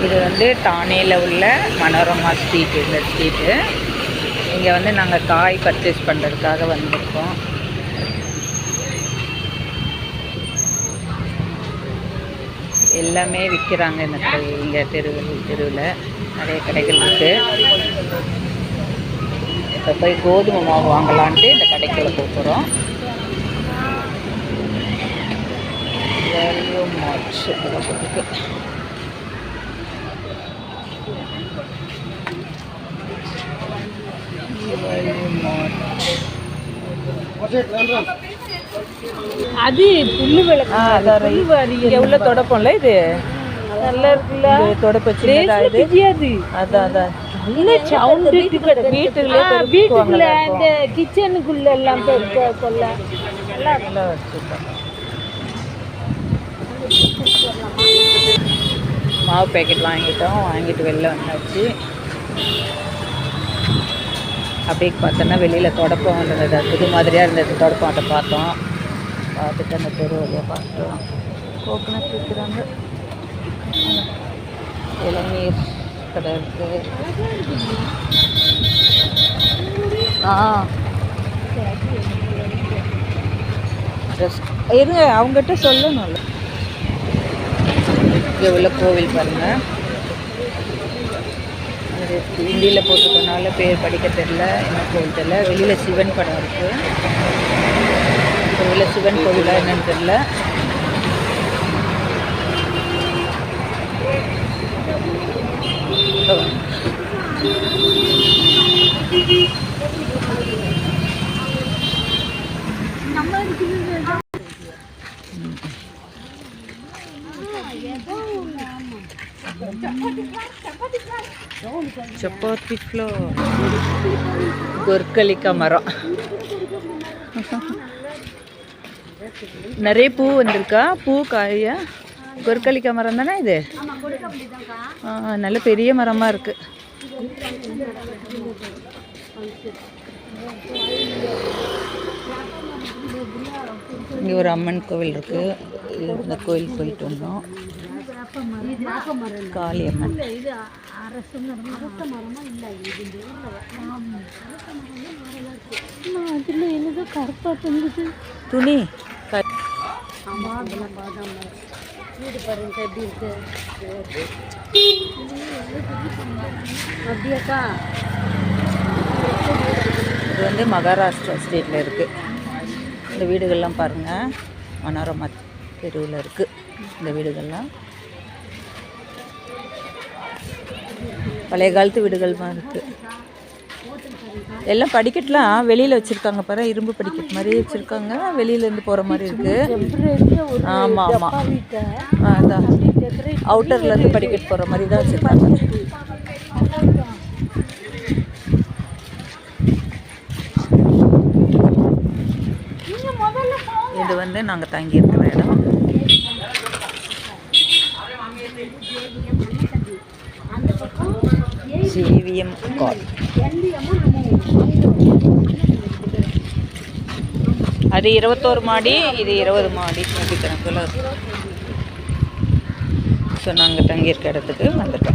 இது வந்து தானேயில் உள்ள மனோரமா ஸ்ட்ரீட். இந்த ஸ்ட்ரீட்டு இங்கே வந்து நாங்கள் காய் பர்ச்சேஸ் பண்ணுறதுக்காக வந்திருக்கோம். எல்லாமே விற்கிறாங்க இந்த இங்கே தெருவில் நிறைய கடைகள் இருக்குது. இப்போ போய் கோதுமை மாவு வாங்கலான்ட்டு இந்த கடைக்குள்ளே போகிறோம். வேல்யூ மார்ட் போட்டுருக்கு. அது புல்லு விளக்கு எவ்வளோ தொடப்பம்ல இது நல்லா இருக்குல்ல. தொடப்பு வச்சு அதான் நல்ல சவுண்டு. வீட்டுக்குள்ள இந்த கிச்சனுக்குள்ள எல்லாம் கொள்ள நல்லா வச்சுருக்கோம். மாவு பேக்கெட் வாங்கிட்டு வெளில வந்தாச்சு. அப்படியே பார்த்தோன்னா வெளியில் தொடப்பம் இருந்தது, புது மாதிரியாக இருந்தது தொடப்பம். அதை பார்த்துட்டு அந்த தெரு வழியாக பார்த்துட்டோம். கோகனட் விற்கிறாங்க, இளநீர் கடை இருக்குது. இருங்க, அவங்ககிட்ட சொல்லணும்ல. இங்கே உள்ள கோவில் பாருங்கள், ஹிந்தியில் போட்டுக்கனால பேர் படிக்க தெரில, என்ன கோவில் தெரில. வெளியில் சிவன் படம் இருக்குது. வெளியில் சிவன் கோவிலாக என்னன்னு தெரில. சப்பாத்தி ஃப்ளோர், கொர்க்கலிக்கா மரம். நிறைய பூ வந்திருக்கா, பூ காயா. கொர்க்கலிக்கா மரம் தானே இது? நல்ல பெரிய மரமாக இருக்குது. இங்கே ஒரு அம்மன் கோவில் இருக்குது. இந்த கோவில் போயிட்டு வந்தோம். காளியம்மன். துணி வீடு பாருங்க எப்படி இருக்கு. இது வந்து மகாராஷ்டிரா ஸ்டேட்டில் இருக்குது. இந்த வீடுகள்லாம் பாருங்கள், மனோரமா தெருவில் இருக்குது. இந்த வீடுகள்லாம் பழைய காலத்து வீடுகள் மாதிரி இருக்குது. எல்லாம் படிக்கட்டுலாம் வெளியில் வச்சுருக்காங்க பாரு, இரும்பு படிக்கட்டு மாதிரி வச்சுருக்காங்க. வெளியிலேருந்து போகிற மாதிரி இருக்குது. ஆமாம், அதான் அவுட்டர்லேருந்து படிக்கட்டு போகிற மாதிரி தான் வச்சுருக்காங்க. இது வந்து நாங்கள் தங்கியிருக்கிற இடம். ஜேவிஎம் கால். அது 21 மாடி, இது 20 மாடி கணக்கில். ஸோ நாங்கள் தங்கியிருக்க இடத்துக்கு வந்துட்டோம்.